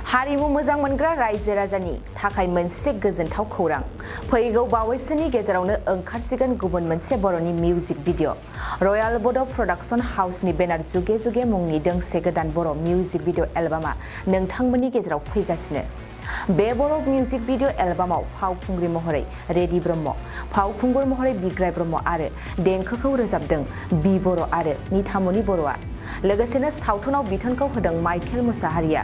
हारिमु मोजां मोनग्रा रायजो राजानि थाखाय मोनसे गोजोनथाव खौरां फैगौ बावैसोनि गेजेरावनो ओंखारसिगोन गुबुन मोनसे बर'नि मिउजिक भिडिअ रयेल बड' प्रडाक्शन हाउसनि बेनार जुगे जुगे मुंनि दोंसे गोदान बर' मिउजिक भिडिअ एलबामा नोंथांमोननि गेजेराव फैगासिनो बे बर' मिउजिक भिडिअ एलबामाव फावखुंग्रि महरै रेडी ब्रह्म फावखुंगुर महरै बिग्राय ब्रह्म आरो देंखोखौ रोजाबदों बि बर' आरो निथामुनि बर'आ लोगोसेनो सावथुनाव बिथोनखौ होदों माइकेल मुसाहारिया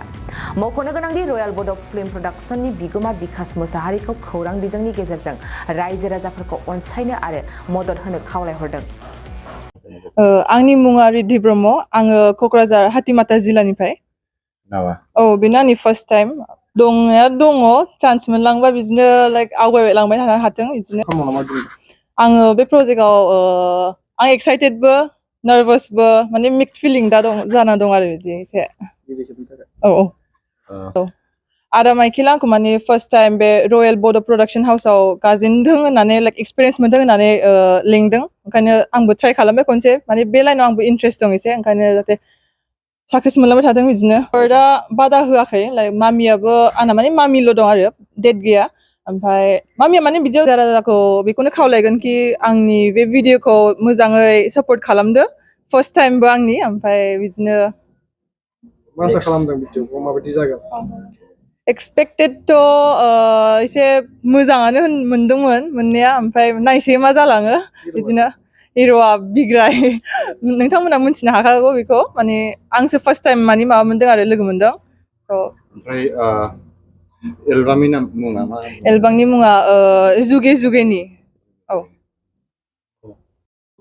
मख'नो गोनांदि रयेल बड' फिल्म प्रडाक्शननि बिगोमा बिकास मुसाहारिखौ खौरां बिजोंनि गेजेरजों रायजो राजाफोरखौ अनसायनो आरो मदद होनो खावलायहरदों। आंनि मुङा रेडी ब्रह्म आङो क'क्राझार हातिमाटा जिल्लानिफ्राय बेनो आंनि फार्स्ट टाइम दंनाया दङ चान्स मोनलांबा बिदिनो लाइक आवगायलांबाय थानो हाथों बिदिनो आङो बे प्रजेक्टआव आं एक्साइटेडबो नार्भासबो माने मिक्स फिलिं दा दं जाना दं आरो बिदि एसे आदा माइकेल आंखौ माने फार्स्ट टाइम बे रयेल बड' प्रडाक्शन हाउसआव गाजेनदों होननानै लाइक एक्सपिरियेन्स मोनदों होननानै लिंदों ओंखायनो आंबो ट्राइ खालामबाय खनसे माने बे लाइनाव आंबो इन्ट्रेस्ट दं एसे ओंखायनो जाहाथे साक्सेस मोनलांबाय थादों बिदिनो दा बादा होआखै लाइक मामियाबो आंना माने मामिल' दं आरो डेट गैया ओमफ्राय मामिया माने बिदियाव रायजो राजाखौ बेखौनो खावलायगोन कि आंनि बे भिडिअखौ मोजाङै सापर्ट खालामदो फार्स्ट टाइमबो आंनि ओमफ्राय बिदिनो मा आसा खालामदों भिडिअखौ माबायदि जागोन एक्सपेक्टेडथ' एसे मोजाङानो मोनदोंमोन मोननाया ओमफ्राय नायसै मा जालाङो बिदिनो हिर'आ बिग्राय नोंथांमोना मिथिनो हाखागौ बेखौ माने आंसो फार्स्ट टाइम माने माबा मोनदों आरो लोगो मोनदों ओमफ्राय एलबामनि मुङा मा एलबामनि मुङा जुगे जुगेनि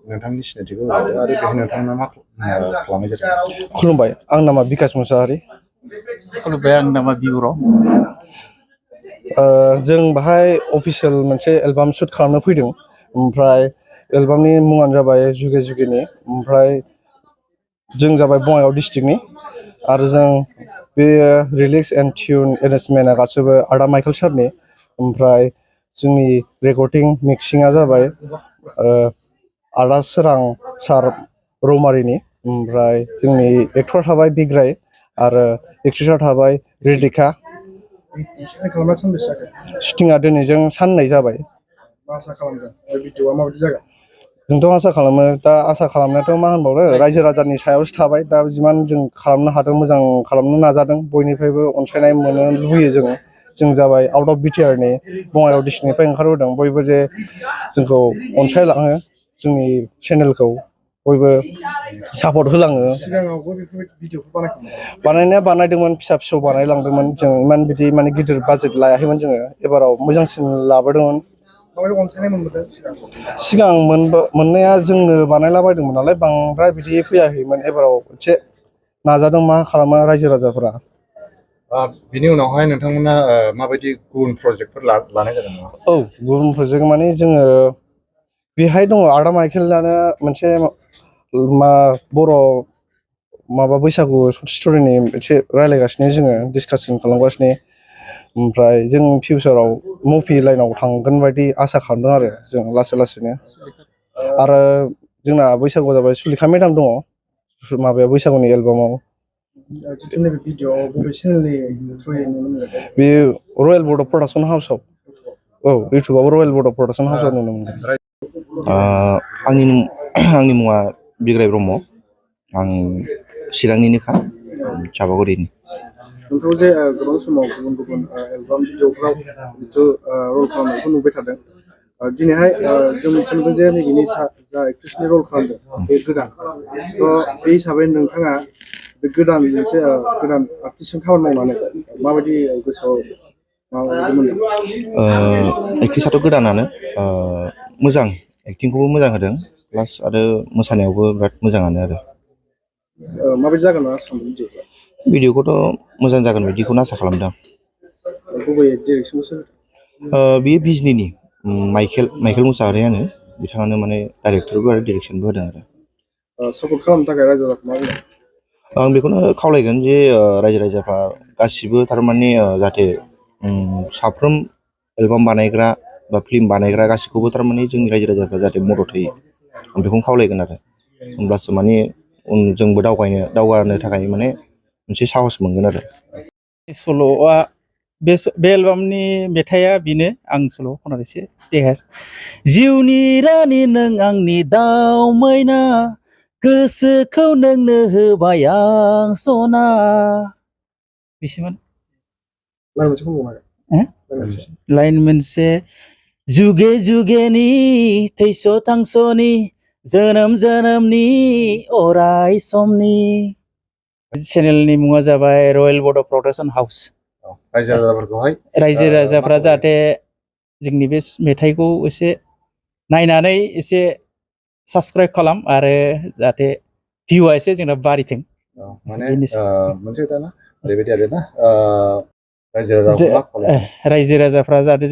नोंथांनि सिनायथिखौ आरो बेहाय नोंथाङा मा खालामनाय जादों खुलुमबाय आं नामा बिकास मुसाहारि खुलुमबाय आं नामा बिबर' जों बाहाय अफिसियेल मोनसे एलबाम शुट खालामनो फैदों ओमफ्राय एलबामनि मुङानो जाबाय जुगे जुगेनि ओमफ्राय जों जाबाय बङाइगाव डिस्ट्रिक्टनि आरो जों बे रिलिक्स एन्ड टिउन एरेन्जमेन्टआ गासिबो आदा माइकेल सारनि ओमफ्राय जोंनि रेकर्डिं मिक्सिंआ जाबाय आदा सोरां सार रौमारिनि ओमफ्राय जोंनि एक्टर थाबाय बिग्राय आरो एक्ट्रिसआ थाबाय रिदिका शुटिंआ दिनैजों साननै जाबाय जोंथ' आसा खालामो दा आसा खालामनायाथ' मा होनबावनो रायजो राजानि सायावसो थाबाय दा जिमान जों खालामनो हादों मोजां खालामनो नाजादों बयनिफ्रायबो अनसायनाय मोनो लुबैयो जों जाबाय आउट अफ बिटिआरनि बङाइगाव डिस्ट्रिक्टनिफ्राय ओंखारबोदों बयबो जे जोंखौ अनसायलाङो जोंनि चेनेलखौ बयबो सापर्ट होलाङो बानायनाया बानायदोंमोन फिसा फिसौ बानायलांदोंमोन जों इमान बिदि माने गिदिर बाजेट लायाखैमोन जोङो एबाराव मोजांसिन लाबोदोंमोन सिगां मोननाया जोंनो बानायलाबायदोंमोन नालाय बांद्राय बिदि फैयाखैमोन एबाराव एसे नाजादों मा खालामो रायजो राजाफोरा बिनि उनावहाय नोंथांमोना माबायदि गुबुन प्रजेक्टफोर लानाय जादों गुबुन प्रजेक्ट माने जोङो बेहाय दङ आदा माइकेलानो मोनसे बर' माबा बैसागु स्ट'रिनि एसे रायज्लायगासिनो जोङो डिसकासन खालामगासिनो ओमफ्राय जों फिउचाराव मुभि लाइनाव थांगोन बायदि आसा खालामदों आरो जों लासै लासैनो आरो जोंना बैसागुआ जाबाय सुलेखा मेदाम दङ माबायाव बैसागुनि एलबामाव बे रयेल बड' प्रडाक्शन हाउसआव इउटुबाव रयेल बड' प्रडाक्शन हाउसआव नुनो मोनगोन आंनि मुङा बिग्राय ब्रह्म आं चिरांनिनोखा चापागुरिनि नोंथाङा जे गोबां समाव गुबुन गुबुन एलबाम भिडिअफ्राव जिथु रल खालामनायखौ नुबाय थादों दिनैहाय जों मिथिनो मोनदों जे नैबेनि जा एक्ट्रेसनि रल खालामदों बे गोदान बे हिसाबै नोंथाङा बे गोदान मोनसे गोदान आर्टिस्टजों खामानि मावनानै माबायदि गोसोआव एक्ट्रेसआथ' गोदानानो मोजां एक्टिंखौबो मोजां होदों प्लास आरो मोसानायावबो बिराद मोजाङानो आरो माबायदि जागोन भिडिअखौथ' मोजां जागोन बायदिखौनो आसा खालामदों बियो बिजनिनि माइकेल मुसाहारियानो बिथाङानो माने डाइरेक्टरबो आरो डिरेक्सनबो होदों आरो सापर्ट खालामनो थाखाय रायजो राजाखौ आं बेखौनो खावलायगोन जे रायजो राजाफ्रा गासिबो थारमाने जाहाथे साफ्रोम एलबाम बानायग्रा बा फिल्म बानायग्रा गासिखौबो थारमाने जोंनि रायजो राजाफ्रा जाहाथे मदद होयो आं बेखौनो खावलायगोन आरो होमब्लासो माने जोंबो दावगानो थाखाय माने मोनसे साहस मोनगोन आरो सल'आ बे एलबामनि मेथाइआ बेनो आं सल' खनना एसे देखाय जिउनि रानि नों आंनि दाउ मैना गोसोखौ नोंनो होबाय आं सना बिसिमोन लाइन मोनसे जुगे जुगेनि थैस' थांस'नि जोनोम जोनोमनि अराय समनि चेनेलनि मुङा जाबाय रयेल बड' प्रडाक्शन हाउस रायजो राजाफ्रा जाहाथे जोंनि बे मेथाइखौ एसे नायनानै एसे साबस्क्राइब खालाम आरो जाहाथे भिउआ एसे जोंना बारिथों मोनसे दाना ओरैबायदि आरोना रायजो राजाफ्रा जाहाथे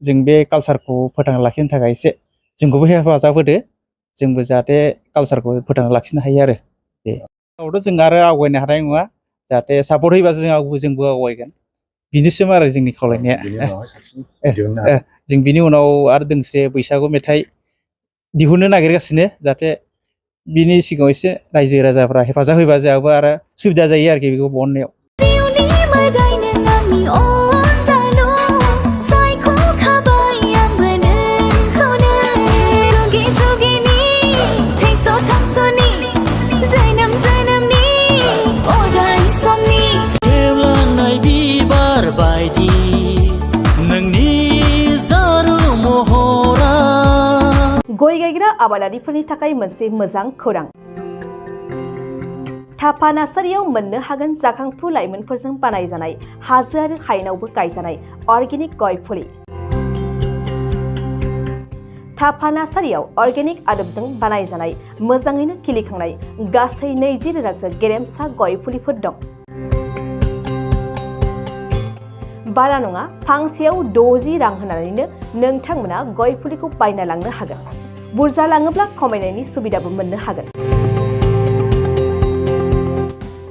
जों बे कालसारखौ फोथांना लाखिनो थाखाय एसे जोंखौबो हेफाजाब होदो जोंबो जाहाथे कालसारखौ फोथांना लाखिनो हायो आरो बेयावथ' जों आरो आवगायनो हानाय नङा जाहाथे सापर्ट होयोबासो जोंबो आवगायगोन बिनिसिम आरो जोंनि खावलायनाया जों बिनि उनाव आरो दोंसे बैसागु मेथाइ दिहुननो नागिरगासिनो जाहाथे बिनि सिगाङाव एसे रायजो राजाफ्रा हेफाजाब होयोबा जोंहाबो आरो सुबिदा जायो आरोखि बेखौ बहननायाव गय गायग्रा आबादारिफोरनि थाखाय मोनसे मोजां खौरां थापा नार्सारियाव मोननो हागोन जाखांफु लाइमोनफोरजों बानायजानाय हाजो आरो हायेनावबो गायजानाय अर्गेनिक गय फुलि थापा नार्सारियाव अर्गेनिक आदबजों बानायजानाय मोजाङैनो खिलिखांनाय गासै 20,000सो गेरेमसा गय फुलिफोर दं बारा नङा फांसेयाव 60 रां होनानैनो नोंथांमोना गय फुलिखौ बायना लांनो हागोन बुरजा लाङोब्ला खमायनायनि सुबिदाबो मोननो हागोन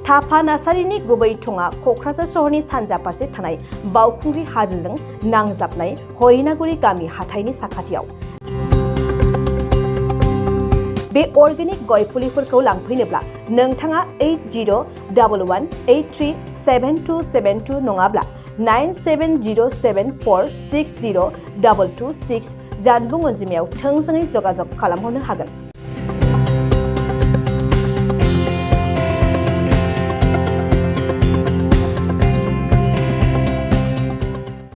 थापा नार्सारिनि गुबै थङा क'क्राझार सहरनि सानजा फारसे थानाय बावखुंग्रि हाजोजों नांजाबनाय हरिनागुरि गामि हाथाइनि साखाथियाव बे अर्गेनिक गय फुलिफोरखौ लांफैनोब्ला नोंथाङा 8011837272 नङाब्ला 9707460226 जानबुं अनजिमायाव थोंजोङै जगाजग खालामहरनो हागोन